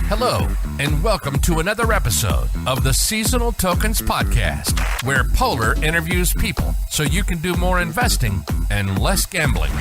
Hello, and welcome to another episode of the Seasonal Tokens Podcast, where Polar interviews people so you can do more investing and less gambling.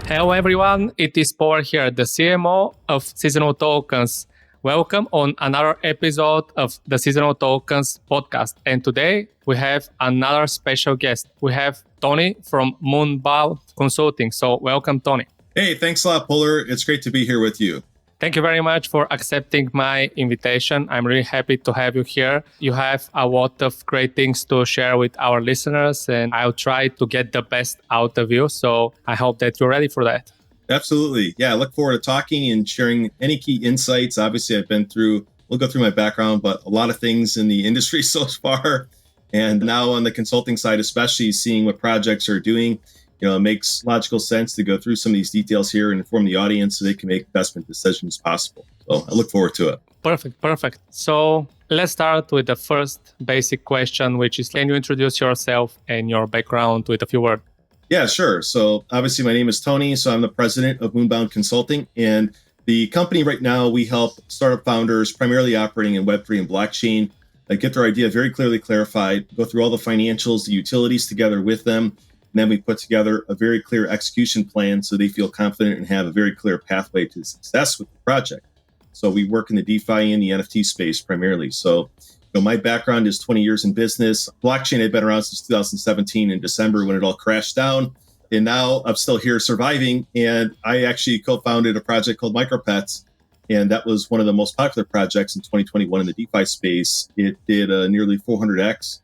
Hello everyone, it is Polar here, the CMO of Seasonal Tokens. Welcome on another episode of the Seasonal Tokens Podcast. And today we have another special guest. We have Tony from Moonbound Consulting. So welcome, Tony. Hey, thanks a lot, Polar. It's great to be here with you. Thank you very much for accepting my invitation. I'm really happy to have you here. You have a lot of great things to share with our listeners, and I'll try to get the best out of you. So I hope that you're ready for that. Absolutely. Yeah, I look forward to talking and sharing any key insights. Obviously, we'll go through my background, but a lot of things in the industry so far. And now on the consulting side, especially seeing what projects are doing, it makes logical sense to go through some of these details here and inform the audience so they can make investment decisions possible. So I look forward to it. Perfect. So let's start with the first basic question, which is, can you introduce yourself and your background with a few words? Yeah, sure. So obviously my name is Tony. So I'm the president of Moonbound Consulting. And the company right now, we help startup founders primarily operating in Web3 and blockchain get their idea very clearly clarified, go through all the financials, the utilities together with them. And then we put together a very clear execution plan so they feel confident and have a very clear pathway to success with the project. So we work in the DeFi and the NFT space primarily. So my background is 20 years in business. Blockchain had been around since 2017 in December when it all crashed down. And now I'm still here surviving. And I actually co-founded a project called MicroPets. And that was one of the most popular projects in 2021 in the DeFi space. It did nearly 400x.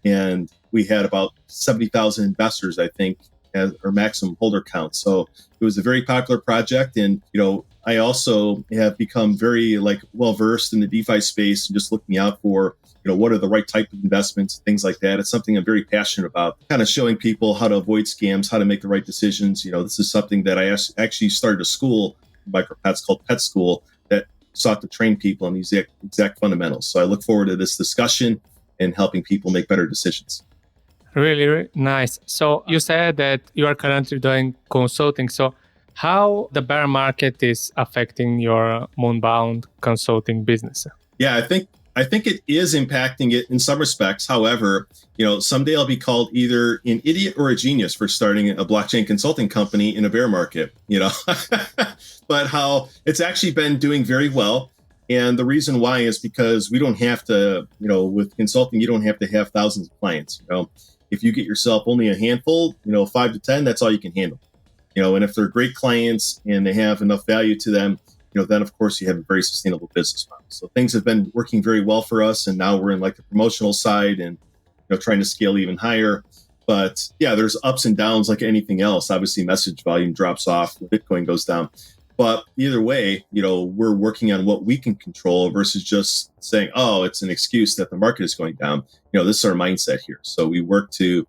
And we had about 70,000 investors, I think, as our maximum holder count. So it was a very popular project. And, I also have become very well-versed in the DeFi space and just looking out for, what are the right type of investments, things like that. It's something I'm very passionate about, kind of showing people how to avoid scams, how to make the right decisions. This is something that I actually started a school, MicroPets, called Pet School, that sought to train people in these exact fundamentals. So I look forward to this discussion and helping people make better decisions. Really, really nice. So you said that you are currently doing consulting. So how the bear market is affecting your Moonbound Consulting business? Yeah, I think it is impacting it in some respects. However, someday I'll be called either an idiot or a genius for starting a blockchain consulting company in a bear market, but how it's actually been doing very well. And the reason why is because we don't have to, with consulting, you don't have to have thousands of clients. If you get yourself only a handful, 5 to 10, that's all you can handle. And if they're great clients and they have enough value to them, then of course you have a very sustainable business model. So things have been working very well for us. And now we're in the promotional side and, trying to scale even higher. But yeah, there's ups and downs like anything else. Obviously message volume drops off, Bitcoin goes down. But either way, we're working on what we can control versus just saying, oh, it's an excuse that the market is going down. This is our mindset here. So we work to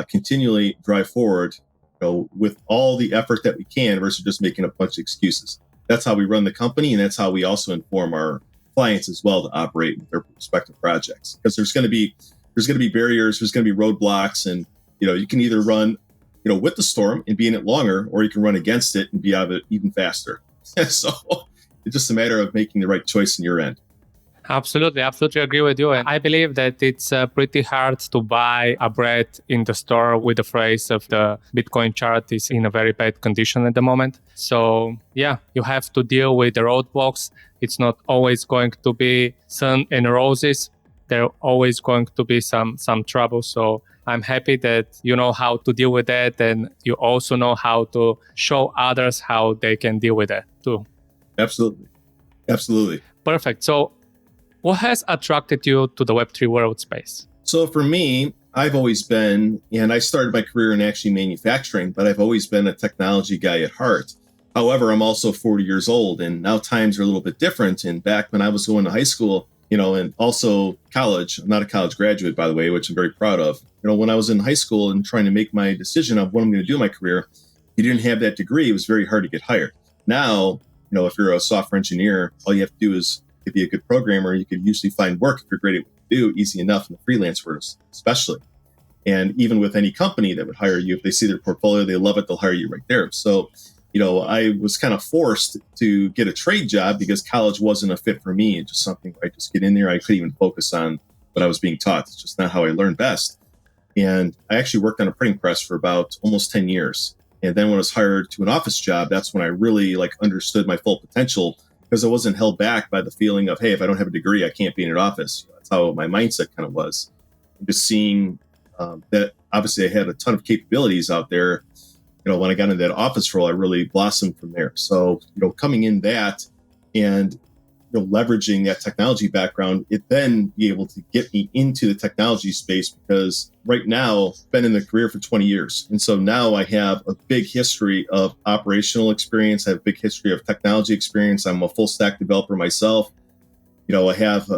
continually drive forward, with all the effort that we can versus just making a bunch of excuses. That's how we run the company. And that's how we also inform our clients as well to operate with their respective projects. Because there's going to be barriers, there's going to be roadblocks, and, you can either run with the storm and be in it longer, or you can run against it and be out of it even faster. So it's just a matter of making the right choice in your end. Absolutely agree with you. And I believe that it's pretty hard to buy a bread in the store with the phrase of the Bitcoin chart is in a very bad condition at the moment. So yeah, you have to deal with the roadblocks. It's not always going to be sun and roses. There are always going to be some trouble. So I'm happy that you know how to deal with that, and you also know how to show others how they can deal with that too. Absolutely. Perfect. So what has attracted you to the Web3 world space? So for me, I've always been, and I started my career in actually manufacturing, but I've always been a technology guy at heart. However, I'm also 40 years old, and now times are a little bit different. And back when I was going to high school, and also college, I'm not a college graduate, by the way, which I'm very proud of. When I was in high school and trying to make my decision of what I'm going to do in my career, you didn't have that degree. It was very hard to get hired. Now, if you're a software engineer, all you have to do is to be a good programmer. You could usually find work if you're great at what you do, easy enough in the freelance world, especially. And even with any company that would hire you, if they see their portfolio, they love it, they'll hire you right there. So, I was kind of forced to get a trade job because college wasn't a fit for me. It's just something where I just get in there. I couldn't even focus on what I was being taught. It's just not how I learned best. And I actually worked on a printing press for about almost 10 years. And then when I was hired to an office job, that's when I really understood my full potential, because I wasn't held back by the feeling of, hey, if I don't have a degree, I can't be in an office. That's how my mindset kind of was. And just seeing that obviously I had a ton of capabilities out there. When I got into that office role, I really blossomed from there. So, coming in that and leveraging that technology background, it then be able to get me into the technology space, because right now I've been in the career for 20 years. And so now I have a big history of operational experience. I have a big history of technology experience. I'm a full stack developer myself. I have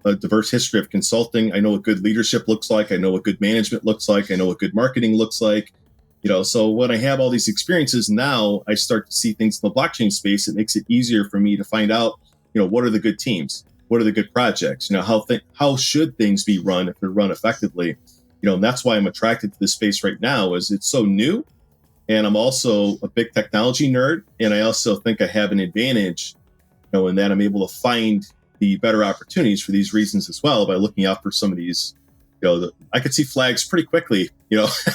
a diverse history of consulting. I know what good leadership looks like. I know what good management looks like. I know what good marketing looks like. So when I have all these experiences, now I start to see things in the blockchain space. It makes it easier for me to find out, what are the good teams? What are the good projects? How should things be run if they're run effectively? And that's why I'm attracted to this space right now, is it's so new. And I'm also a big technology nerd. And I also think I have an advantage, in that I'm able to find the better opportunities for these reasons as well, by looking out for some of these, I could see flags pretty quickly,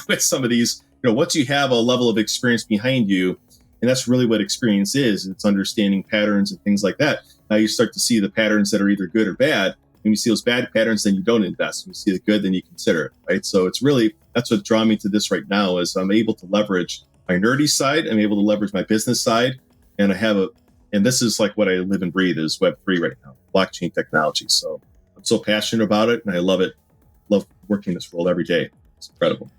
with some of these. Once you have a level of experience behind you, and that's really what experience is, it's understanding patterns and things like that. Now you start to see the patterns that are either good or bad. When you see those bad patterns, then you don't invest. When you see the good, then you consider it, right? So that's what drew me to this right now, is I'm able to leverage my nerdy side. I'm able to leverage my business side. And and this is what I live and breathe, is Web3 right now, blockchain technology. So I'm so passionate about it, and I love it. Love working this role every day. It's incredible.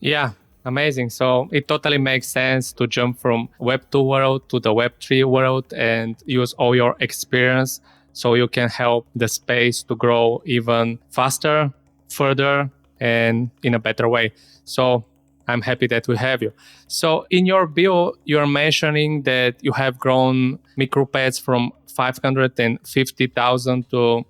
Yeah. Amazing. So it totally makes sense to jump from Web 2 world to the Web 3 world and use all your experience so you can help the space to grow even faster, further, and in a better way. So I'm happy that we have you. So in your bio, you're mentioning that you have grown MicroPets from 550,000 to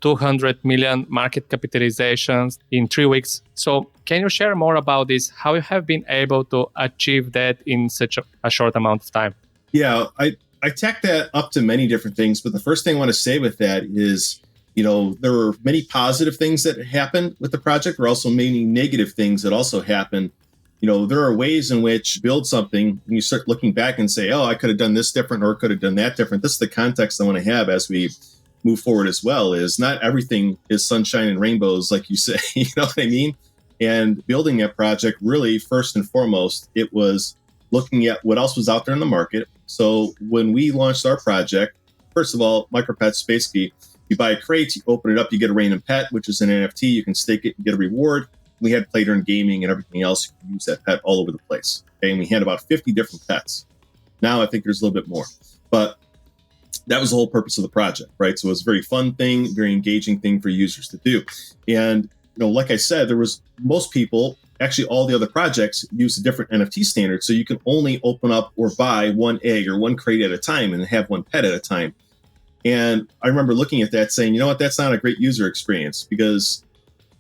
200 million market capitalizations in 3 weeks. So can you share more about this? How you have been able to achieve that in such a short amount of time? Yeah, I tack that up to many different things. But the first thing I want to say with that is, there were many positive things that happened with the project. There are also many negative things that also happened. There are ways in which build something and you start looking back and say, oh, I could have done this different, or could have done that different. This is the context I want to have as we move forward as well, is not everything is sunshine and rainbows, like you say, you know what I mean? And building that project, really, first and foremost, it was looking at what else was out there in the market. So when we launched our project, first of all, MicroPets, basically, you buy a crate, you open it up, you get a random pet, which is an NFT. You can stake it and get a reward. We had play during gaming and everything else. You can use that pet all over the place. Okay? And we had about 50 different pets. Now I think there's a little bit more. But that was the whole purpose of the project, right? So it was a very fun thing, very engaging thing for users to do. And, like I said, there was most people, actually all the other projects use a different NFT standard. So you can only open up or buy one egg or one crate at a time and have one pet at a time. And I remember looking at that saying, that's not a great user experience, because,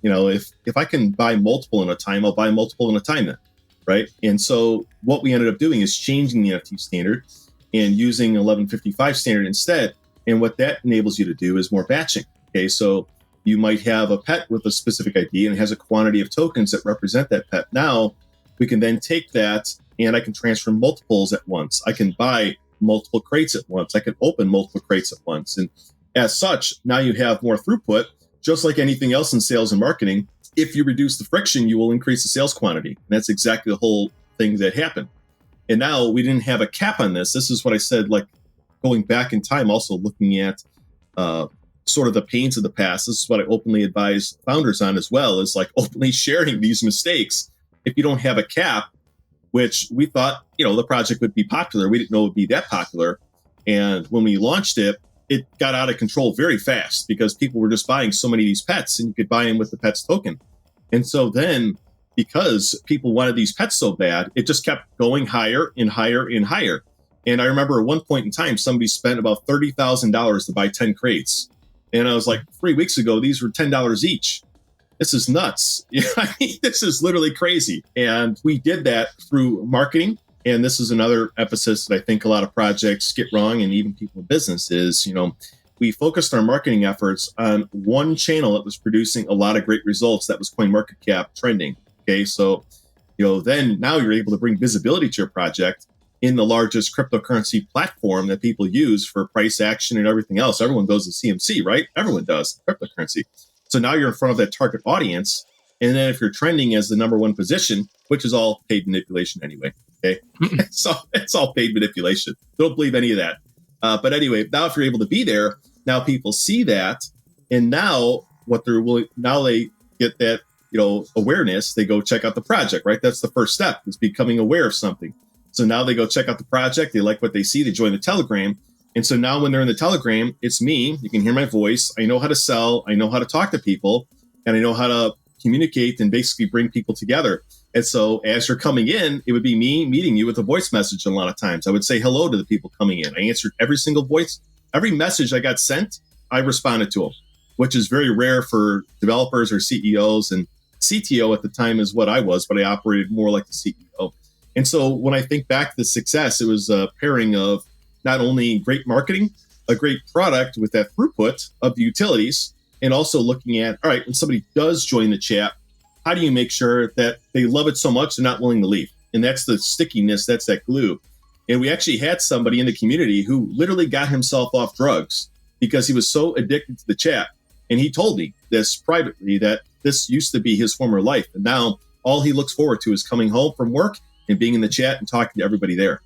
if I can buy multiple in a time, I'll buy multiple in a time then, right? And so what we ended up doing is changing the NFT standard and using 1155 standard instead. And what that enables you to do is more batching. Okay, so you might have a pet with a specific ID and it has a quantity of tokens that represent that pet. Now we can then take that and I can transfer multiples at once. I can buy multiple crates at once. I can open multiple crates at once. And as such, now you have more throughput, just like anything else in sales and marketing. If you reduce the friction, you will increase the sales quantity. And that's exactly the whole thing that happened. And now we didn't have a cap on this. This is what I said, going back in time, also looking at sort of the pains of the past. This is what I openly advise founders on as well, is openly sharing these mistakes. If you don't have a cap, which we thought, the project would be popular. We didn't know it would be that popular. And when we launched it, it got out of control very fast because people were just buying so many of these pets, and you could buy them with the pets token. And so then, because people wanted these pets so bad, it just kept going higher and higher and higher. And I remember at one point in time, somebody spent about $30,000 to buy 10 crates. And I was like, 3 weeks ago, these were $10 each. This is nuts. This is literally crazy. And we did that through marketing. And this is another emphasis that I think a lot of projects get wrong, and even people in business is, we focused our marketing efforts on one channel that was producing a lot of great results. That was CoinMarketCap trending. Okay. So, then now you're able to bring visibility to your project in the largest cryptocurrency platform that people use for price action and everything else. Everyone goes to CMC, right? Everyone does cryptocurrency. So now you're in front of that target audience. And then if you're trending as the number one position, which is all paid manipulation anyway. Okay. So it's all paid manipulation. Don't believe any of that. But anyway, now if you're able to be there, now people see that. And now they get that, awareness. They go check out the project, right? That's the first step, is becoming aware of something. So now they go check out the project. They like what they see. They join the Telegram. And so now when they're in the Telegram, it's me. You can hear my voice. I know how to sell. I know how to talk to people. And I know how to communicate and basically bring people together. And so as you're coming in, it would be me meeting you with a voice message. A lot of times I would say hello to the people coming in. I answered every single every message I got sent, I responded to them, which is very rare for developers or CEOs. And CTO at the time is what I was, but I operated more like the CEO. And so when I think back to the success, it was a pairing of not only great marketing, a great product with that throughput of the utilities, and also looking at, all right, when somebody does join the chat, how do you make sure that they love it so much they're not willing to leave? And that's the stickiness, that's that glue. And we actually had somebody in the community who literally got himself off drugs because he was so addicted to the chat. And he told me this privately, that this used to be his former life. And now all he looks forward to is coming home from work and being in the chat and talking to everybody there.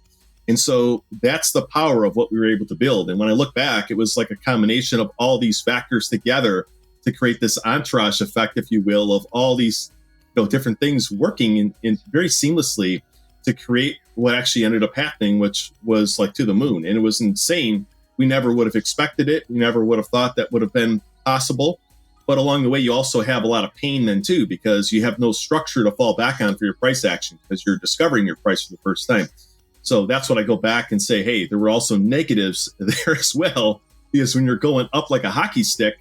And so that's the power of what we were able to build. And when I look back, it was like a combination of all these factors together to create this entourage effect, if you will, of all these different things working in very seamlessly to create what actually ended up happening, which was like to the moon. And it was insane. We never would have expected it. We never would have thought that would have been possible. But along the way, you also have a lot of pain then too, because you have no structure to fall back on for your price action because you're discovering your price for the first time. So that's what I go back and say, hey, there were also negatives there as well, because when you're going up like a hockey stick,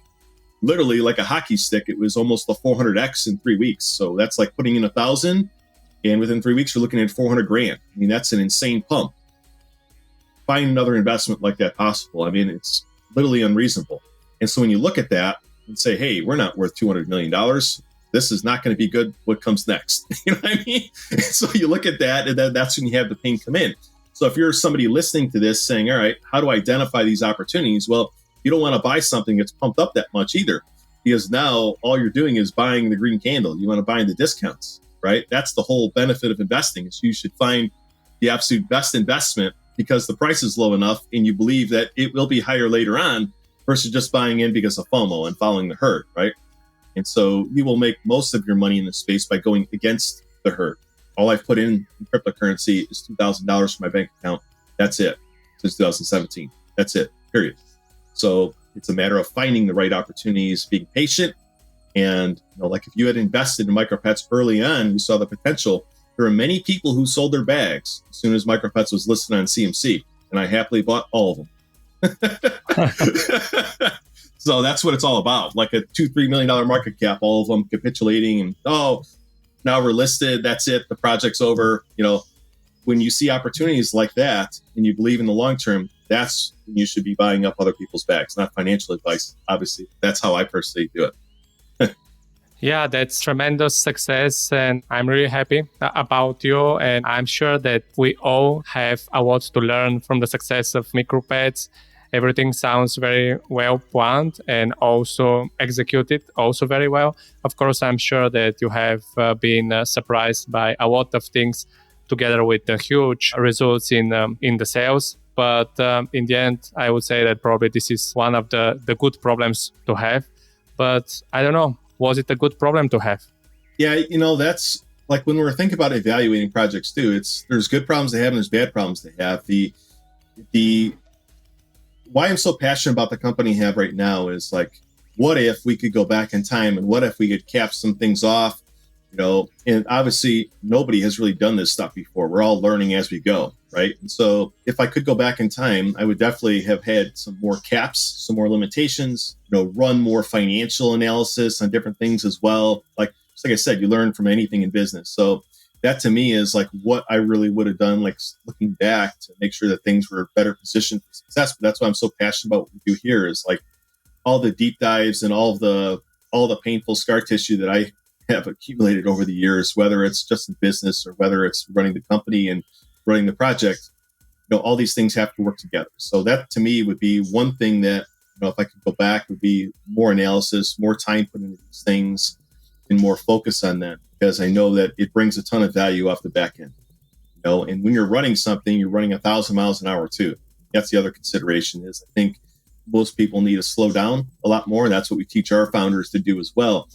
literally like a hockey stick, it was almost a 400x in 3 weeks. So that's like putting in 1,000, and within 3 weeks, you're looking at 400 grand. I mean, that's an insane pump. Find another investment like that possible. I mean, it's literally unreasonable. And so when you look at that and say, hey, we're not worth $200 million. This is not going to be good. What comes next? You know what I mean? And so you look at that, and then that's when you have the pain come in. So if you're somebody listening to this saying, all right, how do I identify these opportunities? Well, you don't want to buy something that's pumped up that much either, because now all you're doing is buying the green candle. You want to buy the discounts, right? That's the whole benefit of investing, is you should find the absolute best investment because the price is low enough and you believe that it will be higher later on, versus just buying in because of FOMO and following the herd, right? And so you will make most of your money in this space by going against the herd. All I've put in cryptocurrency is $2,000 for my bank account. That's it since 2017. That's it, period. So it's a matter of finding the right opportunities, being patient. And like if you had invested in micropets early on, you saw the potential. There are many people who sold their bags as soon as micropets was listed on CMC, and I happily bought all of them. So that's what it's all about. Like a $2-3 million market cap, all of them capitulating, and now we're listed. That's it. The project's over. When you see opportunities like that and you believe in the long term, that's when you should be buying up other people's bags. Not financial advice, obviously. That's how I personally do it. Yeah, that's tremendous success, and I'm really happy about you. And I'm sure that we all have a lot to learn from the success of micropets. Everything sounds very well planned and also executed also very well. Of course, I'm sure that you have been surprised by a lot of things together with the huge results in the sales. But in the end, I would say that probably this is one of the good problems to have. But I don't know, was it a good problem to have? Yeah, that's like when we're thinking about evaluating projects too, there's good problems to have and there's bad problems to have. The why I'm so passionate about the company I have right now is like, what if we could go back in time and what if we could cap some things off, and obviously nobody has really done this stuff before. We're all learning as we go, right? And so if I could go back in time, I would definitely have had some more caps, some more limitations, run more financial analysis on different things as well. Like I said, you learn from anything in business. So that to me is like what I really would have done, like looking back to make sure that things were better positioned for success. But that's why I'm so passionate about what we do here is like all the deep dives and all the painful scar tissue that I have accumulated over the years, whether it's just in business or whether it's running the company and running the project, all these things have to work together. So that to me would be one thing that, if I could go back, would be more analysis, more time put into these things and more focus on that, because I know that it brings a ton of value off the back end. And when you're running something, you're running 1,000 miles an hour too. That's the other consideration is I think most people need to slow down a lot more. And that's what we teach our founders to do as well.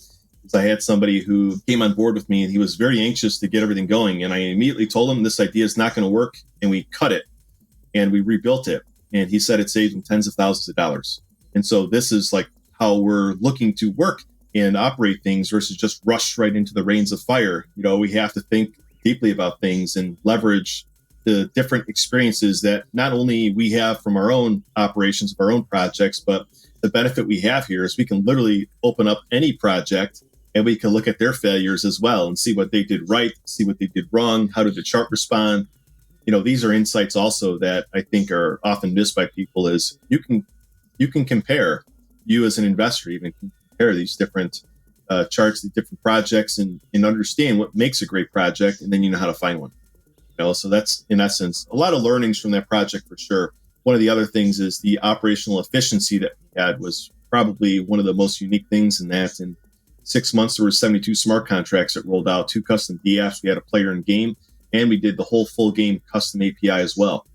I had somebody who came on board with me and he was very anxious to get everything going. And I immediately told him this idea is not going to work. And we cut it and we rebuilt it. And he said it saved him tens of thousands of dollars. And so this is like how we're looking to work and operate things versus just rush right into the reins of fire. We have to think deeply about things and leverage the different experiences that not only we have from our own operations of our own projects, but the benefit we have here is we can literally open up any project and we can look at their failures as well and see what they did right, see what they did wrong, how did the chart respond. These are insights also that I think are often missed by people is you can compare, you as an investor even compare these different charts, these different projects and understand what makes a great project, and then you know how to find one. So that's in essence a lot of learnings from that project for sure. One of the other things is the operational efficiency that we had was probably one of the most unique things in that. In 6 months, there were 72 smart contracts that rolled out, 2 custom DApps. We had a player in game, and we did the whole full game custom API as well.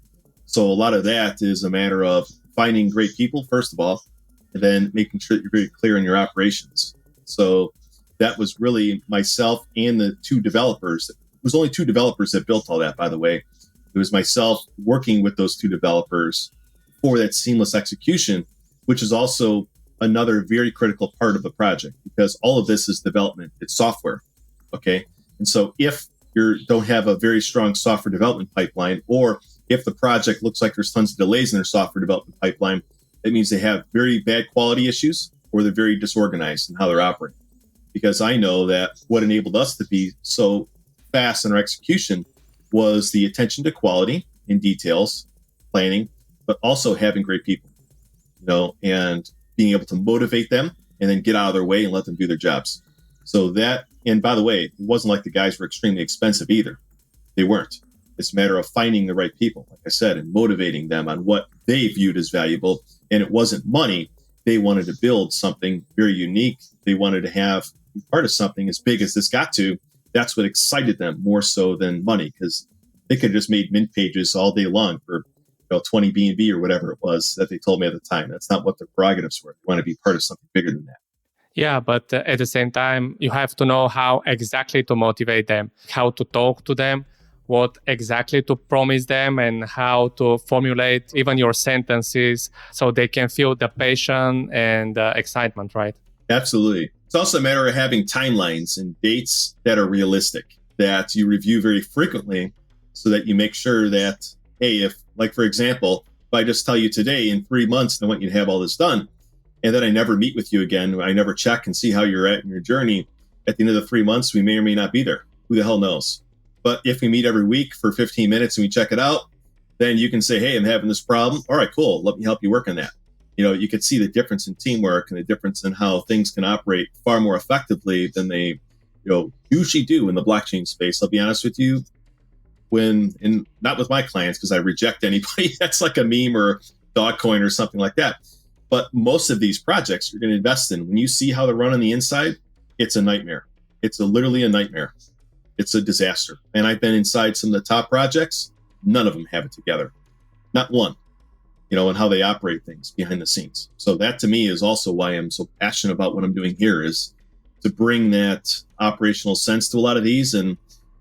So a lot of that is a matter of finding great people, first of all, and then making sure that you're very clear in your operations. So that was really myself and the 2 developers. It was only 2 developers that built all that, by the way. It was myself working with those 2 developers for that seamless execution, which is also another very critical part of the project because all of this is development. It's software. Okay. And so if you don't have a very strong software development pipeline, or if the project looks like there's tons of delays in their software development pipeline, that means they have very bad quality issues or they're very disorganized in how they're operating. Because I know that what enabled us to be so fast in our execution was the attention to quality in details, planning, but also having great people, and being able to motivate them and then get out of their way and let them do their jobs. So that, and by the way, it wasn't like the guys were extremely expensive either. They weren't. It's a matter of finding the right people, like I said, and motivating them on what they viewed as valuable. And it wasn't money. They wanted to build something very unique. They wanted to be part of something as big as this got to. That's what excited them more so than money, because they could have just made mint pages all day long for 20 B&B or whatever it was that they told me at the time. That's not what their prerogatives were. They want to be part of something bigger than that. Yeah, but at the same time, you have to know how exactly to motivate them, how to talk to them, what exactly to promise them, and how to formulate even your sentences so they can feel the passion and excitement, right? Absolutely. It's also a matter of having timelines and dates that are realistic, that you review very frequently so that you make sure that, hey, if, like, for example, if I just tell you today in 3 months, I want you to have all this done, and then I never meet with you again, I never check and see how you're at in your journey, at the end of the 3 months, we may or may not be there. Who the hell knows? But if we meet every week for 15 minutes and we check it out, then you can say, hey, I'm having this problem. All right, cool. Let me help you work on that. You could see the difference in teamwork and the difference in how things can operate far more effectively than they, usually do in the blockchain space. I'll be honest with you, not with my clients, because I reject anybody that's like a meme or Dogcoin or something like that. But most of these projects you're going to invest in, when you see how they're run on the inside, it's a nightmare. It's literally a nightmare. It's a disaster. And I've been inside some of the top projects. None of them have it together. Not one. And how they operate things behind the scenes. So that to me is also why I'm so passionate about what I'm doing here, is to bring that operational sense to a lot of these. And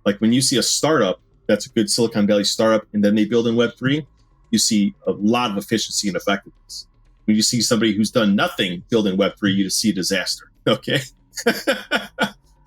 like when you see a startup that's a good Silicon Valley startup and then they build in Web3, you see a lot of efficiency and effectiveness. When you see somebody who's done nothing build in Web3, you just see a disaster. Okay.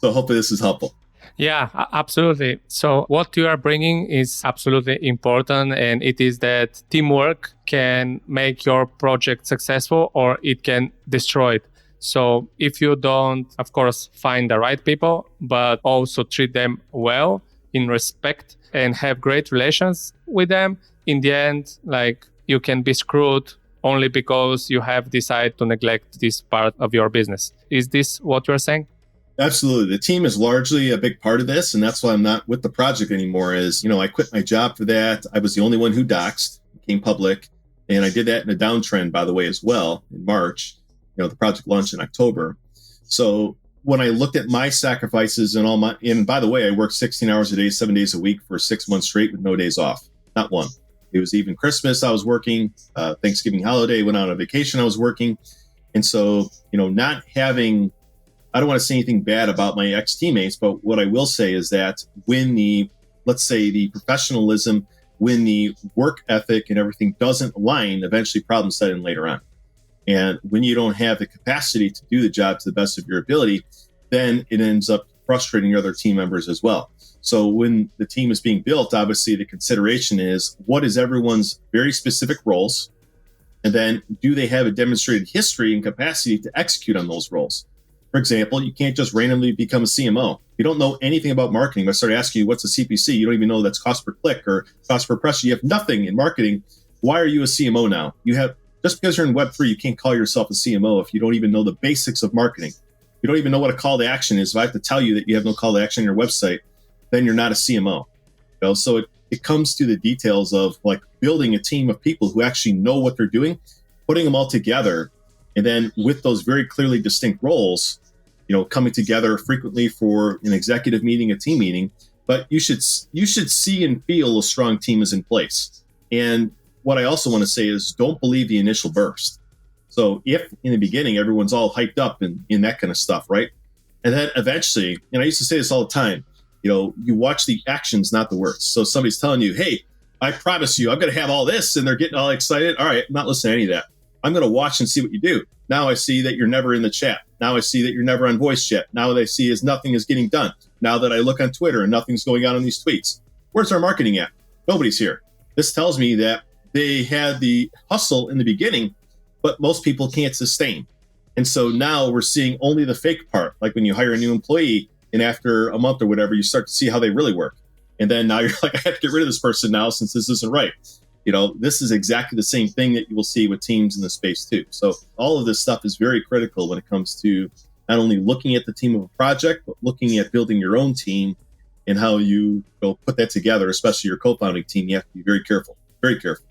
So hopefully this is helpful. Yeah, absolutely. So what you are bringing is absolutely important, and it is that teamwork can make your project successful or it can destroy it. So if you don't, of course, find the right people, but also treat them well, in respect and have great relations with them, in the end, like you can be screwed only because you have decided to neglect this part of your business. Is this what you're saying? Absolutely. The team is largely a big part of this. And that's why I'm not with the project anymore is, I quit my job for that. I was the only one who doxed, became public. And I did that in a downtrend, by the way, as well in March. The project launched in October. So when I looked at my sacrifices and by the way, I worked 16 hours a day, 7 days a week for 6 months straight with no days off, not one. It was even Christmas, I was working, Thanksgiving holiday, went on a vacation, I was working. And so, not having, I don't want to say anything bad about my ex-teammates, but what I will say is that when the professionalism, when the work ethic and everything doesn't align, eventually problems set in later on. And when you don't have the capacity to do the job to the best of your ability, then it ends up frustrating your other team members as well. So when the team is being built, obviously the consideration is what is everyone's very specific roles? And then do they have a demonstrated history and capacity to execute on those roles? For example, you can't just randomly become a CMO. If you don't know anything about marketing, I start asking you what's a CPC, you don't even know that's cost per click or cost per impression. You have nothing in marketing. Why are you a CMO now? Just because you're in Web3, you can't call yourself a CMO if you don't even know the basics of marketing. You don't even know what a call to action is. If I have to tell you that you have no call to action on your website, then you're not a CMO. So it comes to the details of like building a team of people who actually know what they're doing, putting them all together, and then with those very clearly distinct roles, coming together frequently for an executive meeting, a team meeting. But you should see and feel a strong team is in place. And what I also want to say is don't believe the initial burst. So if in the beginning, everyone's all hyped up and in that kind of stuff, right? And then eventually, and I used to say this all the time, you watch the actions, not the words. So somebody's telling you, hey, I promise you, I'm going to have all this. And they're getting all excited. All right, I'm not listening to any of that. I'm going to watch and see what you do. Now I see that you're never in the chat. Now I see that you're never on voice chat. Now what I see is nothing is getting done. Now that I look on Twitter and nothing's going on in these tweets. Where's our marketing at? Nobody's here. This tells me that they had the hustle in the beginning, but most people can't sustain. And so now we're seeing only the fake part. Like when you hire a new employee and after a month or whatever, you start to see how they really work. And then now you're like, I have to get rid of this person now since this isn't right. This is exactly the same thing that you will see with teams in the space too. So all of this stuff is very critical when it comes to not only looking at the team of a project, but looking at building your own team and how you put that together, especially your co-founding team. You have to be very careful, very careful.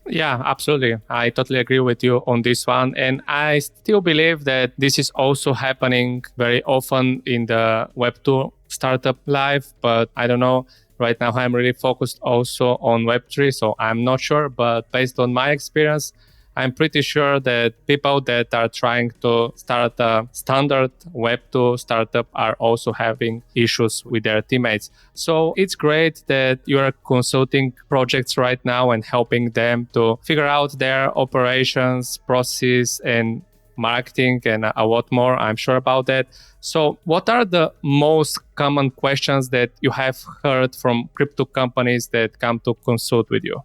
Yeah, absolutely. I totally agree with you on this one. And I still believe that this is also happening very often in the Web2 startup life, but I don't know. Right now, I'm really focused also on Web3, so I'm not sure. But based on my experience, I'm pretty sure that people that are trying to start a standard Web2 startup are also having issues with their teammates. So it's great that you're consulting projects right now and helping them to figure out their operations, process, and marketing and a lot more. I'm sure about that. So what are the most common questions that you have heard from crypto companies that come to consult with you?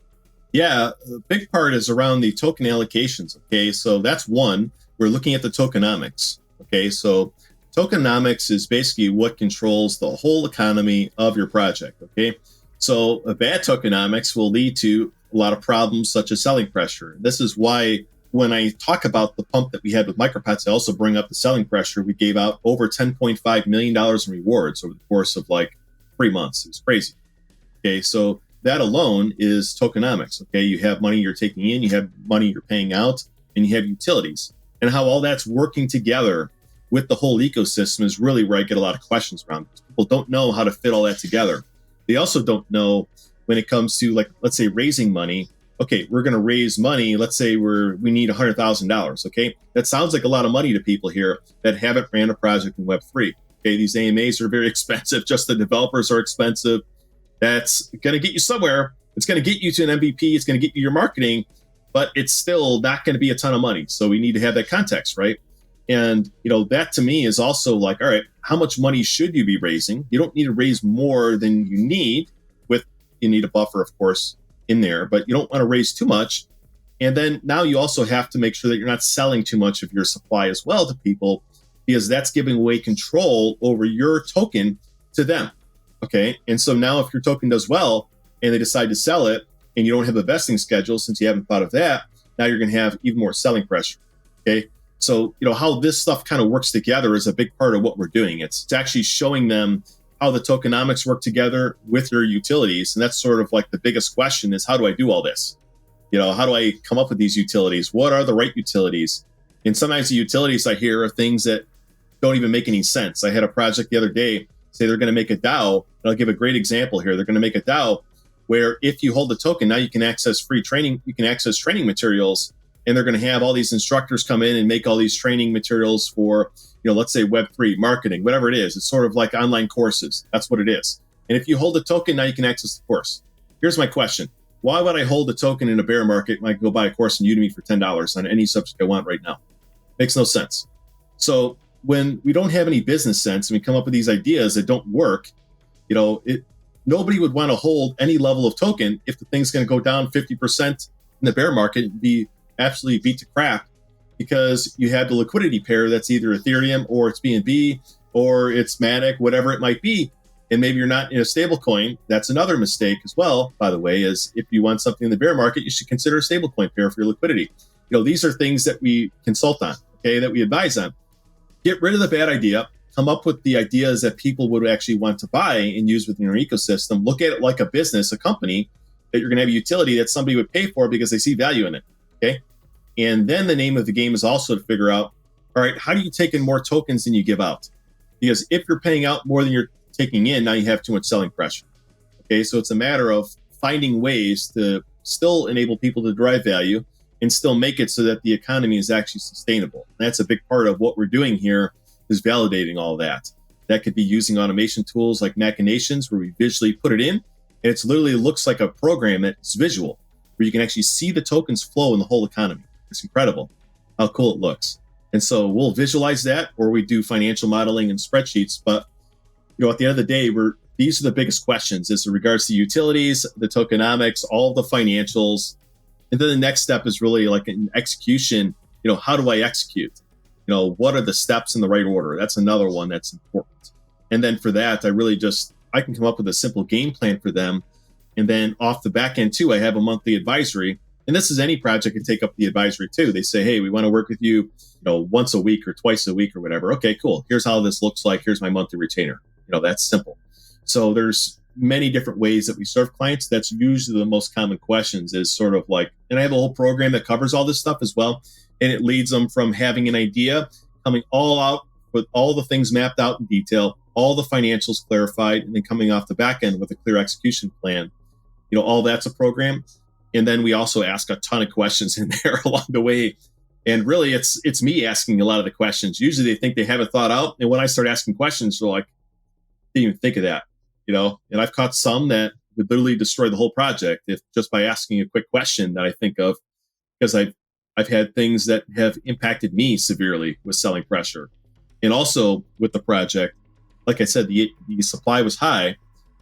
Yeah, the big part is around the token allocations. Okay, so that's one. We're looking at the tokenomics. Okay, so tokenomics is basically what controls the whole economy of your project. Okay, so a bad tokenomics will lead to a lot of problems such as selling pressure. This is why when I talk about the pump that we had with Micropots, I also bring up the selling pressure. We gave out over $10.5 million in rewards over the course of like 3 months. It was crazy. Okay, so that alone is tokenomics. Okay, you have money you're taking in, you have money you're paying out, and you have utilities. And how all that's working together with the whole ecosystem is really where I get a lot of questions around. People don't know how to fit all that together. They also don't know when it comes to, like, let's say raising money. Okay, we're going to raise money. Let's say we need $100,000. Okay, that sounds like a lot of money to people here that haven't ran a project in Web3. Okay, these AMAs are very expensive. Just the developers are expensive. That's going to get you somewhere. It's going to get you to an MVP. It's going to get you your marketing, but it's still not going to be a ton of money. So we need to have that context, right? And, that to me is also like, all right, how much money should you be raising? You don't need to raise more than you need. You need a buffer, of course, in there, but you don't want to raise too much. And then now you also have to make sure that you're not selling too much of your supply as well to people, because that's giving away control over your token to them. Okay. And so now if your token does well and they decide to sell it and you don't have a vesting schedule, since you haven't thought of that, now you're going to have even more selling pressure. Okay. So, how this stuff kind of works together is a big part of what we're doing. It's actually showing them how the tokenomics work together with your utilities. And that's sort of like the biggest question is, how do I do all this? How do I come up with these utilities? What are the right utilities? And sometimes the utilities I hear are things that don't even make any sense. I had a project the other day say they're going to make a DAO. And I'll give a great example here. They're going to make a DAO where if you hold the token, now you can access free training. You can access training materials, and they're going to have all these instructors come in and make all these training materials for, let's say Web3 marketing, whatever it is. It's sort of like online courses. That's what it is. And if you hold the token, now you can access the course. Here's my question. Why would I hold a token in a bear market when I can go buy a course on Udemy for $10 on any subject I want right now? Makes no sense. So when we don't have any business sense and we come up with these ideas that don't work, nobody would want to hold any level of token if the thing's going to go down 50% in the bear market and be absolutely beat to crap, because you have the liquidity pair that's either Ethereum or it's BNB or it's Matic, whatever it might be. And maybe you're not in a stable coin. That's another mistake as well, by the way, is if you want something in the bear market, you should consider a stable coin pair for your liquidity. These are things that we consult on, okay, that we advise on. Get rid of the bad idea, come up with the ideas that people would actually want to buy and use within your ecosystem. Look at it like a business, a company that you're going to have a utility that somebody would pay for because they see value in it. Okay. And then the name of the game is also to figure out, all right, how do you take in more tokens than you give out? Because if you're paying out more than you're taking in, now you have too much selling pressure. Okay. So it's a matter of finding ways to still enable people to derive value and still make it so that the economy is actually sustainable. And that's a big part of what we're doing here, is validating all that. That could be using automation tools like machinations, where we visually put it in, and it's literally looks like a program that's visual, where you can actually see the tokens flow in the whole economy. It's incredible how cool it looks. And so we'll visualize that, or we do financial modeling and spreadsheets. But at the end of the day, these are the biggest questions as in regards to utilities, the tokenomics, all the financials. And then the next step is really like an execution. How do I execute? What are the steps in the right order? That's another one that's important. And then for that, I can come up with a simple game plan for them. And then off the back end too, I have a monthly advisory. And this is any project can take up the advisory too. They say, hey, we want to work with you, once a week or twice a week or whatever. Okay, cool. Here's how this looks like. Here's my monthly retainer. That's simple. So there's many different ways that we serve clients. That's usually the most common questions, is sort of like, and I have a whole program that covers all this stuff as well. And it leads them from having an idea, coming all out with all the things mapped out in detail, all the financials clarified, and then coming off the back end with a clear execution plan. All that's a program. And then we also ask a ton of questions in there along the way. And really, it's me asking a lot of the questions. Usually they think they have it thought out. And when I start asking questions, they're like, didn't even think of that, And I've caught some that would literally destroy the whole project if just by asking a quick question that I think of, because I've had things that have impacted me severely with selling pressure. And also with the project, like I said, the supply was high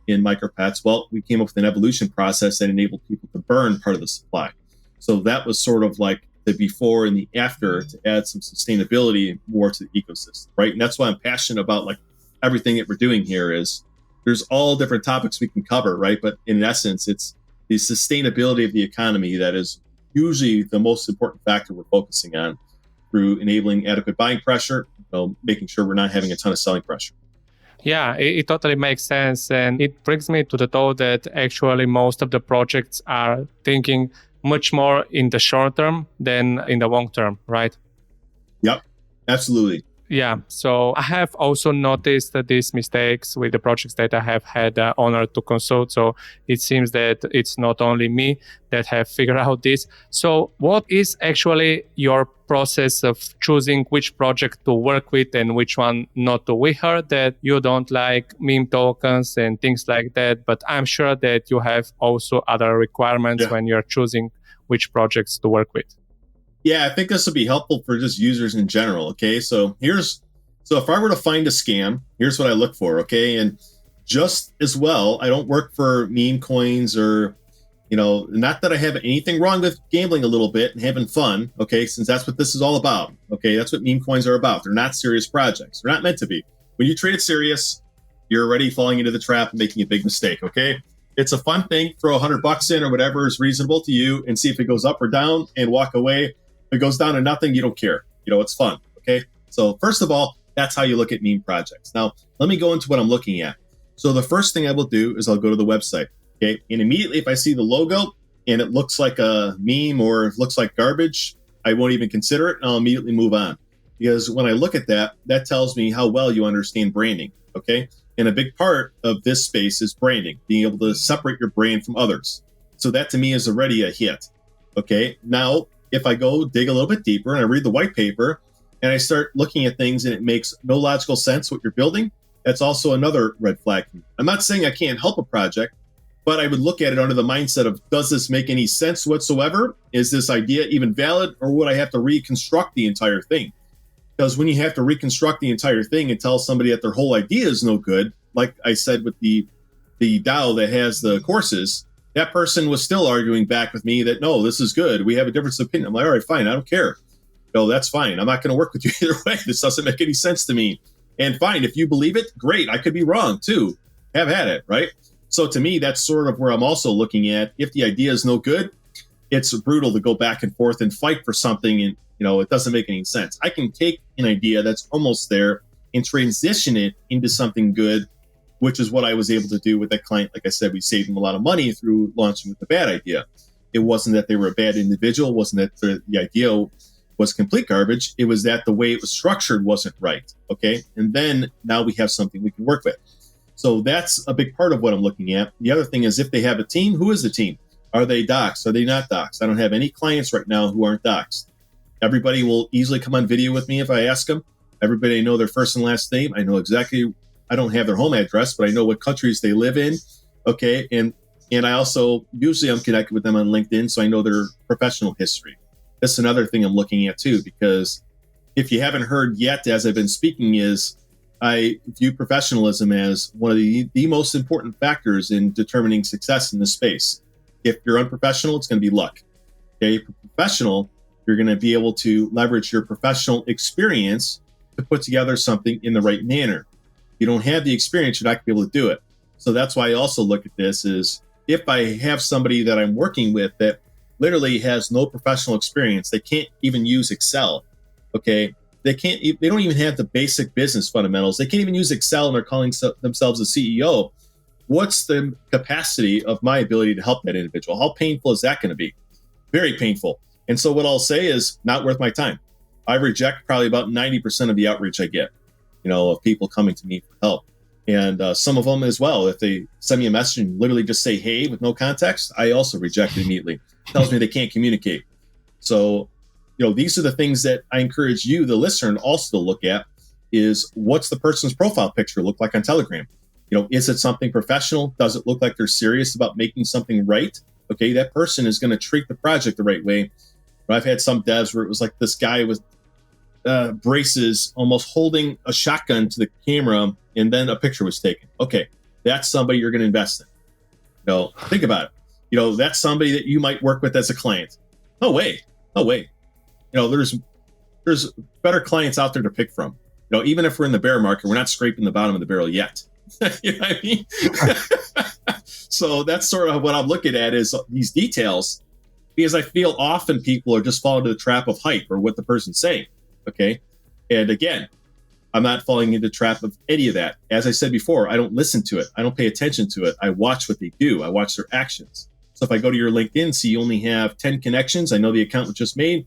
in micropets. Well, we came up with an evolution process that enabled people to burn part of the supply. So that was sort of like the before and the after to add some sustainability more to the ecosystem, right? And that's why I'm passionate about like everything that we're doing here. Is there's all different topics we can cover, right? But in essence, it's the sustainability of the economy that is usually the most important factor we're focusing on, through enabling adequate buying pressure, making sure we're not having a ton of selling pressure. Yeah, it totally makes sense. And it brings me to the thought that actually most of the projects are thinking much more in the short term than in the long term, right? Yep, absolutely. Yeah, so I have also noticed that these mistakes with the projects that I have had the honor to consult. So it seems that it's not only me that have figured out this. So what is actually your process of choosing which project to work with and which one not to? We heard that you don't like meme tokens and things like that, but I'm sure that you have also other requirements when you're choosing which projects to work with. Yeah, I think this will be helpful for just users in general. Okay, so if I were to find a scam, here's what I look for. Okay, and just as well, I don't work for meme coins or, not that I have anything wrong with gambling a little bit and having fun. Okay, since that's what this is all about. Okay, that's what meme coins are about. They're not serious projects. They're not meant to be. When you trade it serious, you're already falling into the trap and making a big mistake. Okay. It's a fun thing. Throw $100 in or whatever is reasonable to you and see if it goes up or down and walk away. If it goes down to nothing, you don't care. It's fun. Okay. So first of all, that's how you look at meme projects. Now, let me go into what I'm looking at. So the first thing I will do is I'll go to the website. Okay. And immediately if I see the logo and it looks like a meme or it looks like garbage, I won't even consider it and I'll immediately move on. Because when I look at that, that tells me how well you understand branding. Okay. And a big part of this space is branding, being able to separate your brand from others. So that to me is already a hit. Okay. Now, if I go dig a little bit deeper and I read the white paper and I start looking at things and it makes no logical sense what you're building, that's also another red flag. I'm not saying I can't help a project, but I would look at it under the mindset of, does this make any sense whatsoever? Is this idea even valid, or would I have to reconstruct the entire thing? Because when you have to reconstruct the entire thing and tell somebody that their whole idea is no good, like I said with the DAO that has the courses, that person was still arguing back with me that, no, this is good. We have a difference of opinion. I'm like, all right, fine. I don't care. No, that's fine. I'm not going to work with you either way. This doesn't make any sense to me. And fine, if you believe it, great. I could be wrong too. Have had it, right? So to me, that's sort of where I'm also looking at. If the idea is no good, it's brutal to go back and forth and fight for something and it doesn't make any sense. I can take an idea that's almost there and transition it into something good, which is what I was able to do with that client. Like I said, we saved them a lot of money through launching with a bad idea. It wasn't that they were a bad individual. It wasn't that the idea was complete garbage. It was that the way it was structured wasn't right. Okay. And then now we have something we can work with. So that's a big part of what I'm looking at. The other thing is, if they have a team, who is the team? Are they doxxed? Are they not doxxed? I don't have any clients right now who aren't doxxed. Everybody will easily come on video with me if I ask them. Everybody, I know their first and last name. I know exactly, I don't have their home address, but I know what countries they live in. Okay. And I also, usually I'm connected with them on LinkedIn, so I know their professional history. That's another thing I'm looking at too, because if you haven't heard yet, as I've been speaking, is I view professionalism as one of the most important factors in determining success in this space. If you're unprofessional, it's going to be luck. Okay. If you're professional, you're going to be able to leverage your professional experience to put together something in the right manner. If you don't have the experience, you're not going to be able to do it. So that's why I also look at this is, if I have somebody that I'm working with that literally has no professional experience, they can't even use Excel. Okay. They don't even have the basic business fundamentals. They can't even use Excel and they're calling themselves a CEO. What's the capacity of my ability to help that individual? How painful is that going to be? Very painful. And so what I'll say is, not worth my time. I reject probably about 90% of the outreach I get, of people coming to me for help. And some of them as well, if they send me a message and literally just say, hey, with no context, I also reject it immediately. It tells me they can't communicate. So, these are the things that I encourage you, the listener, also to look at is, what's the person's profile picture look like on Telegram? Is it something professional? Does it look like they're serious about making something right? Okay, that person is going to treat the project the right way. I've had some devs where it was like this guy with braces almost holding a shotgun to the camera, and then a picture was taken. Okay, that's somebody you're going to invest in. Think about it. That's somebody that you might work with as a client. No way. There's better clients out there to pick from. Even if we're in the bear market, we're not scraping the bottom of the barrel yet. You know what I mean? So that's sort of what I'm looking at, is these details, because I feel often people are just falling into the trap of hype or what the person's saying. Okay. And again, I'm not falling into the trap of any of that. As I said before, I don't listen to it. I don't pay attention to it. I watch what they do. I watch their actions. So if I go to your LinkedIn, see you only have 10 connections. I know the account was just made.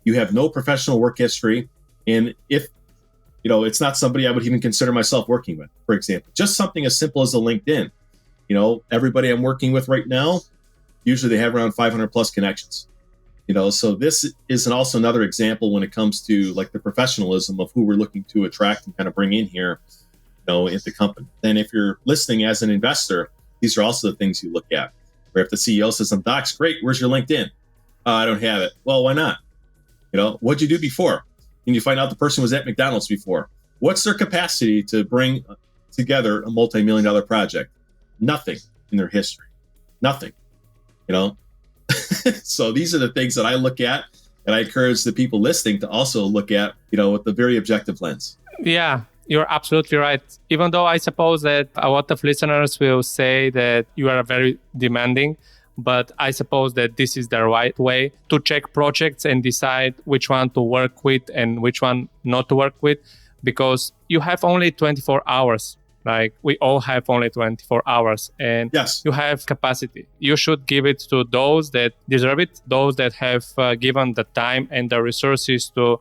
You have no professional work history. And if, it's not somebody I would even consider myself working with, for example, just something as simple as a LinkedIn. Everybody I'm working with right now, usually they have around 500 plus connections. So this is also another example when it comes to like the professionalism of who we're looking to attract and kind of bring in here, at the company. Then if you're listening as an investor, these are also the things you look at. Where if the CEO says, I'm doxxed, great, where's your LinkedIn? I don't have it. Well, why not? What'd you do before? And you find out the person was at McDonald's before. What's their capacity to bring together a multi-million-dollar project? Nothing in their history. Nothing. So these are the things that I look at, and I encourage the people listening to also look at, with a very objective lens. Yeah. You're absolutely right. Even though I suppose that a lot of listeners will say that you are very demanding, but I suppose that this is the right way to check projects and decide which one to work with and which one not to work with, because you have only 24 hours. Like we all have only 24 hours and Yes. you have capacity. You should give it to those that deserve it, those that have given the time and the resources to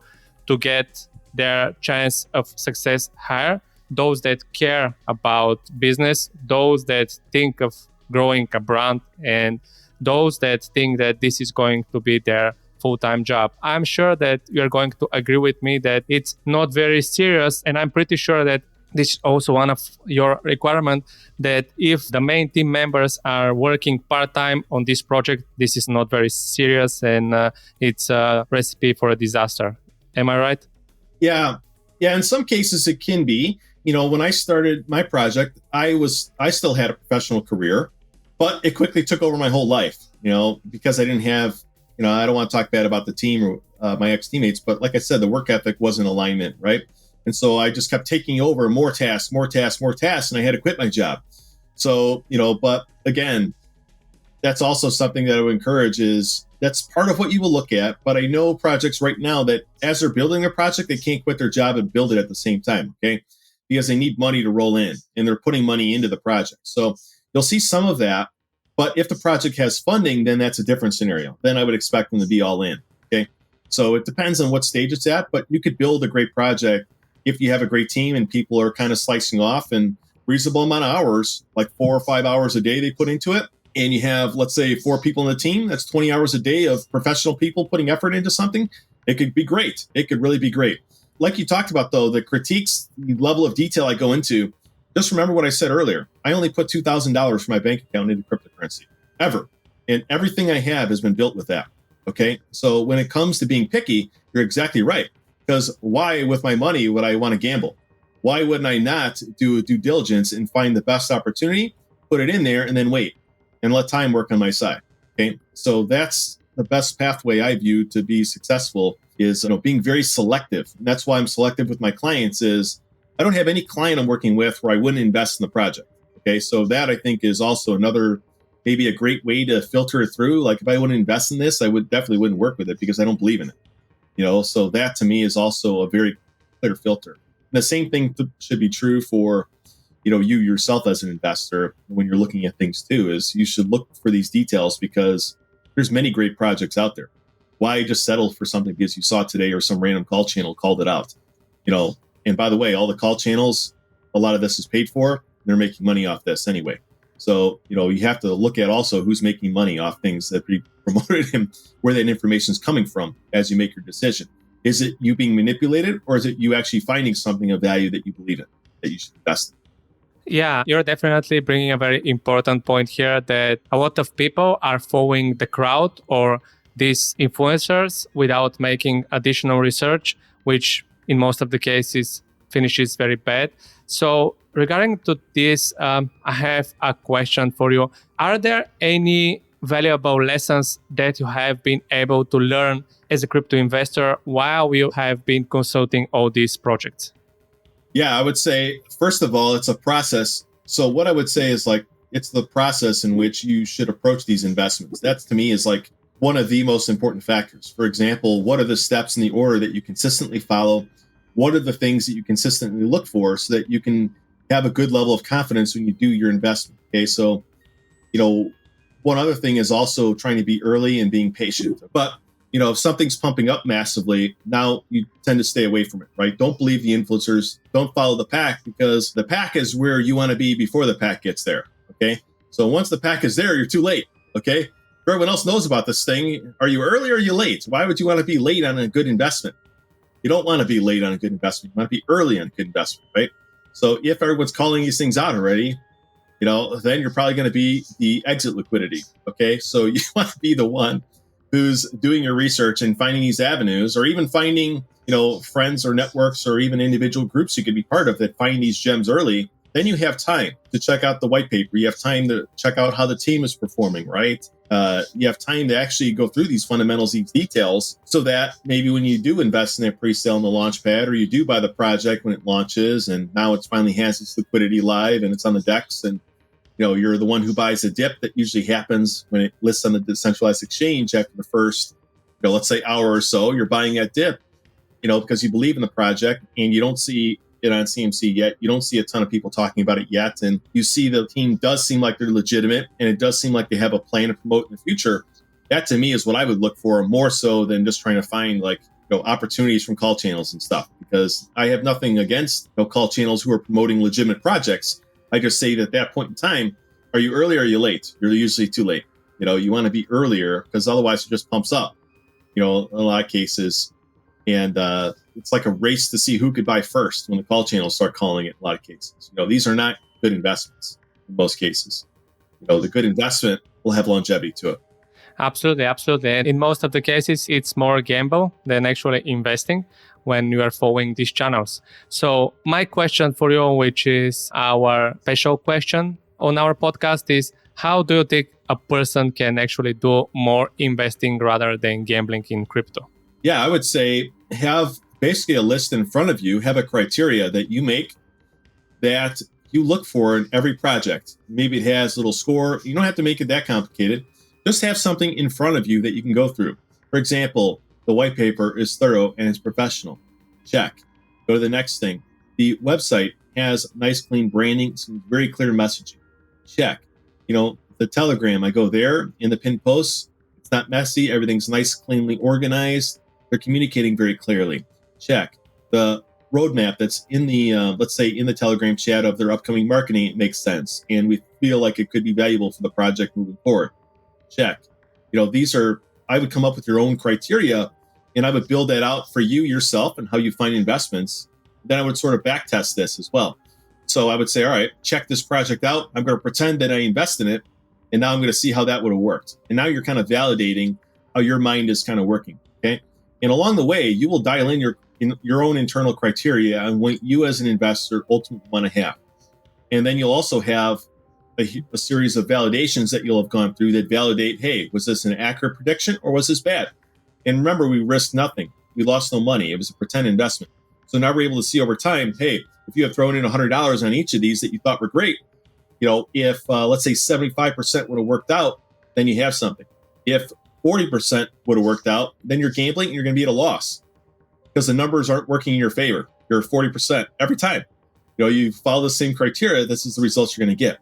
get their chance of success higher, those that care about business, those that think of growing a brand, and those that think that this is going to be their full-time job. I'm sure that you're going to agree with me that it's not very serious, and I'm pretty sure that this is also one of your requirements, that if the main team members are working part-time on this project, this is not very serious and it's a recipe for a disaster. Am I right? Yeah. In some cases it can be. When I started my project, I still had a professional career, but it quickly took over my whole life, because I didn't have, I don't want to talk bad about the team or my ex-teammates, but like I said, the work ethic wasn't alignment, right? And so I just kept taking over more tasks, and I had to quit my job. So, but again, that's also something that I would encourage is that's part of what you will look at. But I know projects right now that as they're building a project, they can't quit their job and build it at the same time, okay? Because they need money to roll in and they're putting money into the project. So you'll see some of that. But if the project has funding, then that's a different scenario. Then I would expect them to be all in, okay? So it depends on what stage it's at, but you could build a great project if you have a great team and people are kind of slicing off and reasonable amount of hours, like 4 or 5 hours a day they put into it. And you have, let's say, 4 people in the team, that's 20 hours a day of professional people putting effort into something. It could be great. It could really be great. Like you talked about, though, the critiques, the level of detail I go into, just remember what I said earlier. I only put $2,000 for my bank account into cryptocurrency, ever. And everything I have has been built with that, okay? So when it comes to being picky, you're exactly right. Because why, with my money, would I want to gamble? Why wouldn't I not do due diligence and find the best opportunity, put it in there, and then wait and let time work on my side? Okay, so that's the best pathway I view to be successful is being very selective. And that's why I'm selective with my clients. Is I don't have any client I'm working with where I wouldn't invest in the project. Okay, so that I think is also another maybe a great way to filter it through. Like if I wouldn't invest in this, I definitely wouldn't work with it because I don't believe in it. So that to me is also a very clear filter. And the same thing should be true for, you yourself as an investor when you're looking at things too, is you should look for these details because there's many great projects out there. Why just settle for something because you saw it today or some random call channel called it out? And by the way, all the call channels, a lot of this is paid for. They're making money off this anyway. So, you have to look at also who's making money off things that be promoted and where that information is coming from as you make your decision. Is it you being manipulated or is it you actually finding something of value that you believe in, that you should invest in? Yeah, you're definitely bringing a very important point here that a lot of people are following the crowd or these influencers without making additional research, which in most of the cases finishes very bad. So regarding to this, I have a question for you. Are there any valuable lessons that you have been able to learn as a crypto investor while you have been consulting all these projects? Yeah, I would say, first of all, it's a process. So what I would say is it's the process in which you should approach these investments. That to me is one of the most important factors. For example, what are the steps in the order that you consistently follow? What are the things that you consistently look for so that you can have a good level of confidence when you do your investment? Okay, so, one other thing is also trying to be early and being patient. But, if something's pumping up massively, now you tend to stay away from it, right? Don't believe the influencers. Don't follow the pack because the pack is where you want to be before the pack gets there, okay? So once the pack is there, you're too late, okay? Everyone else knows about this thing. Are you early or are you late? Why would you want to be late on a good investment? You don't want to be late on a good investment. You want to be early on a good investment, right? So if everyone's calling these things out already, then you're probably going to be the exit liquidity, okay? So you want to be the one who's doing your research and finding these avenues, or even finding, friends or networks or even individual groups you could be part of that find these gems early. Then you have time to check out the white paper. You have time to check out how the team is performing, right? You have time to actually go through these fundamentals, these details, so that maybe when you do invest in that pre-sale in the launch pad, or you do buy the project when it launches and now it finally has its liquidity live and it's on the decks, and you're the one who buys a dip that usually happens when it lists on the decentralized exchange after the first, let's say hour or so, you're buying that dip, because you believe in the project and you don't see it on CMC yet. You don't see a ton of people talking about it yet. And you see the team does seem like they're legitimate and it does seem like they have a plan to promote in the future. That to me is what I would look for more so than just trying to find opportunities from call channels and stuff, because I have nothing against call channels who are promoting legitimate projects. I just say that at that point in time, are you early or are you late? You're usually too late. You want to be earlier because otherwise it just pumps up, in a lot of cases. And it's like a race to see who could buy first when the call channels start calling it in a lot of cases. These are not good investments in most cases. The good investment will have longevity to it. Absolutely, absolutely. And in most of the cases, it's more gamble than actually investing when you are following these channels. So my question for you, which is our special question on our podcast, is how do you think a person can actually do more investing rather than gambling in crypto? Yeah, I would say have basically a list in front of you, have a criteria that you make that you look for in every project. Maybe it has a little score. You don't have to make it that complicated. Just have something in front of you that you can go through. For example, the white paper is thorough and it's professional. Check. Go to the next thing. The website has nice, clean branding, some very clear messaging. Check. The Telegram, I go there in the pinned posts. It's not messy. Everything's nice, cleanly organized. They're communicating very clearly. Check. The roadmap that's in the, let's say, in the Telegram chat of their upcoming marketing, it makes sense. And we feel like it could be valuable for the project moving forward. Check. These are, I would come up with your own criteria and I would build that out for you yourself and how you find investments. Then I would sort of back test this as well. So I would say, all right, check this project out. I'm going to pretend that I invest in it. And now I'm going to see how that would have worked. And now you're kind of validating how your mind is kind of working. Okay. And along the way, you will dial in your own internal criteria on what you as an investor ultimately want to have. And then you'll also have a series of validations that you'll have gone through that validate, hey, was this an accurate prediction or was this bad? And remember, we risked nothing. We lost no money. It was a pretend investment. So now we're able to see over time, hey, if you have thrown in $100 on each of these that you thought were great, if let's say 75% would have worked out, then you have something. If 40% would have worked out, then you're gambling and you're going to be at a loss because the numbers aren't working in your favor. You're 40% every time. You follow the same criteria. This is the results you're going to get.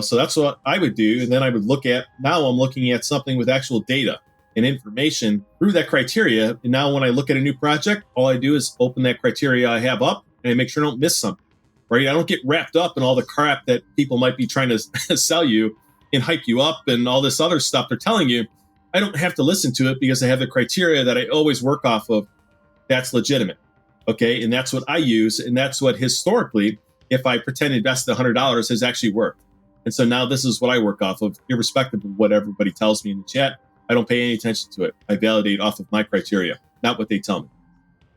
So that's what I would do. And then I would look at, now I'm looking at something with actual data and information through that criteria. And now when I look at a new project, all I do is open that criteria I have up and I make sure I don't miss something, right? I don't get wrapped up in all the crap that people might be trying to sell you and hype you up and all this other stuff they're telling you. I don't have to listen to it because I have the criteria that I always work off of. That's legitimate. Okay. And that's what I use. And that's what historically, if I pretend to invest $100 has actually worked. And so now this is what I work off of, irrespective of what everybody tells me in the chat. I don't pay any attention to it. I validate off of my criteria, not what they tell me.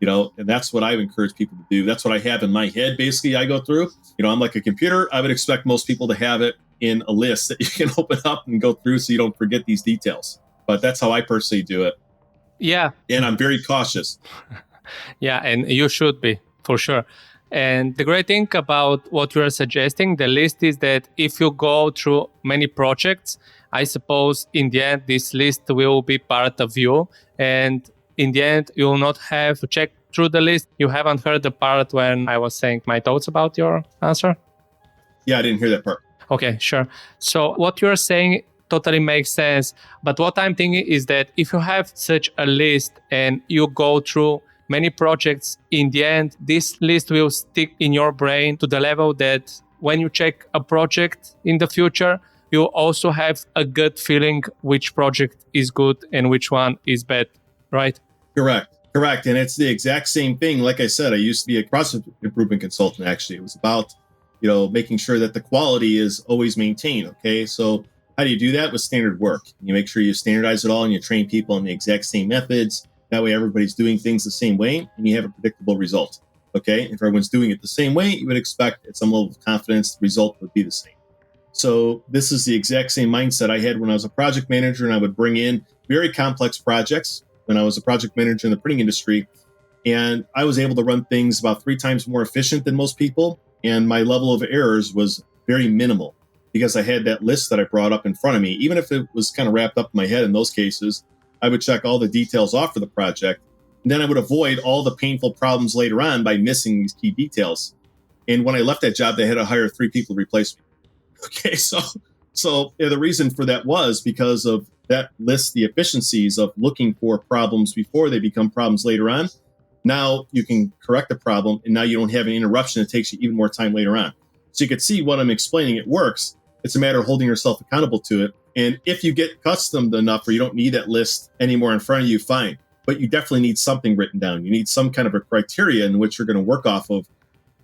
And that's what I encourage people to do. That's what I have in my head. Basically, I go through, I'm like a computer. I would expect most people to have it in a list that you can open up and go through so you don't forget these details. But that's how I personally do it. Yeah. And I'm very cautious. Yeah, and you should be, for sure. And the great thing about what you are suggesting, the list, is that if you go through many projects, I suppose in the end, this list will be part of you. And in the end, you will not have to check through the list. You haven't heard the part when I was saying my thoughts about your answer? Yeah, I didn't hear that part. Okay, sure. So what you're saying totally makes sense. But what I'm thinking is that if you have such a list and you go through many projects, in the end, this list will stick in your brain to the level that when you check a project in the future, you also have a gut feeling which project is good and which one is bad, right? Correct. And it's the exact same thing. Like I said, I used to be a process improvement consultant, actually. It was about, making sure that the quality is always maintained. Okay. So how do you do that? With standard work. You make sure you standardize it all and you train people on the exact same methods. That way, everybody's doing things the same way and you have a predictable result. Okay. If everyone's doing it the same way, you would expect at some level of confidence, the result would be the same. So this is the exact same mindset I had when I was a project manager, and I would bring in very complex projects when I was a project manager in the printing industry. And I was able to run things about 3 times more efficient than most people. And my level of errors was very minimal because I had that list that I brought up in front of me. Even if it was kind of wrapped up in my head in those cases, I would check all the details off for the project. And then I would avoid all the painful problems later on by missing these key details. And when I left that job, they had to hire 3 people to replace me. Okay, so the reason for that was because of that list, the efficiencies of looking for problems before they become problems later on. Now you can correct the problem, and now you don't have an interruption that takes you even more time later on. So you can see what I'm explaining. It works. It's a matter of holding yourself accountable to it. And if you get accustomed enough or you don't need that list anymore in front of you, fine. But you definitely need something written down. You need some kind of a criteria in which you're going to work off of,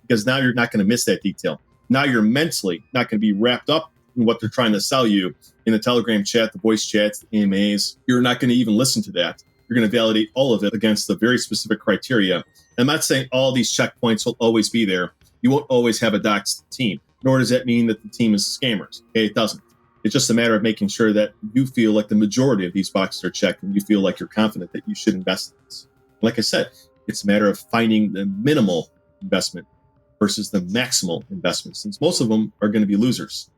because now you're not going to miss that detail. Now you're mentally not going to be wrapped up in what they're trying to sell you in the Telegram chat, the voice chats, the EMAs. You're not going to even listen to that. You're going to validate all of it against the very specific criteria. I'm not saying all these checkpoints will always be there. You won't always have a doxed team, nor does that mean that the team is scammers. Okay, it doesn't. It's just a matter of making sure that you feel like the majority of these boxes are checked and you feel like you're confident that you should invest in this. Like I said, it's a matter of finding the minimal investment versus the maximal investment, since most of them are going to be losers.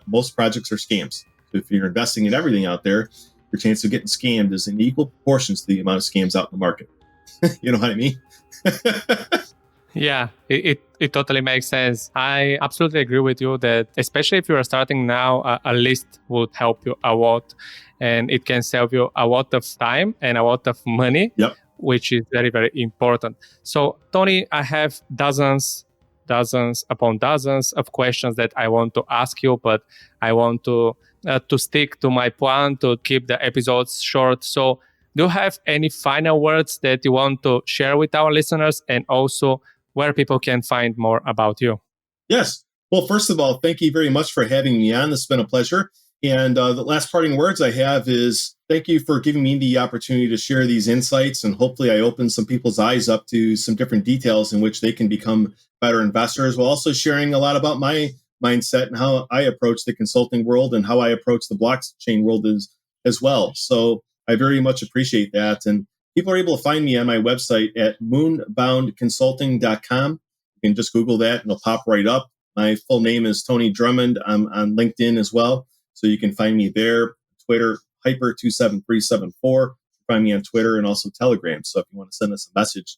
Most projects are scams. So if you're investing in everything out there, your chance of getting scammed is in equal proportions to the amount of scams out in the market. You know what I mean? Yeah, it totally makes sense. I absolutely agree with you that especially if you are starting now, a list would help you a lot, and it can save you a lot of time and a lot of money, Yep. which is very, very important. So, Tony, I have dozens upon dozens of questions that I want to ask you, but I want to stick to my plan to keep the episodes short. So, do you have any final words that you want to share with our listeners, and also where people can find more about you? Yes. Well, first of all, thank you very much for having me on. This has been a pleasure. And the last parting words I have is thank you for giving me the opportunity to share these insights. And hopefully I open some people's eyes up to some different details in which they can become better investors, while also sharing a lot about my mindset and how I approach the consulting world and how I approach the blockchain world as well. So I very much appreciate that. And people are able to find me on my website at moonboundconsulting.com. You can just Google that and it'll pop right up. My full name is Tony Drummond. I'm on LinkedIn as well. So you can find me there. Twitter, Hyper27374. Find me on Twitter and also Telegram. So if you want to send us a message.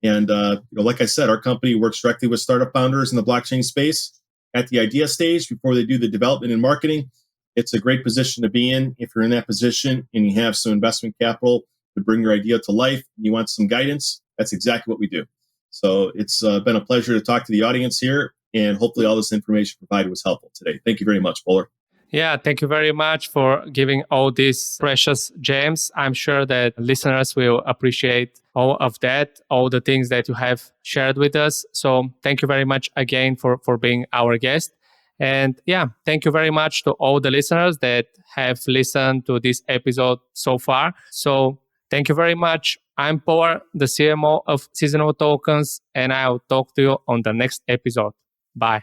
And like I said, our company works directly with startup founders in the blockchain space at the idea stage before they do the development and marketing. It's a great position to be in. If you're in that position and you have some investment capital to bring your idea to life and you want some guidance, that's exactly what we do. So it's been a pleasure to talk to the audience here, and hopefully all this information provided was helpful today. Thank you very much, Polar. Yeah, thank you very much for giving all these precious gems. I'm sure that listeners will appreciate all of that, all the things that you have shared with us. So thank you very much again for being our guest. And yeah, thank you very much to all the listeners that have listened to this episode so far. So thank you very much. I'm Polar, the CMO of Seasonal Tokens, and I'll talk to you on the next episode. Bye.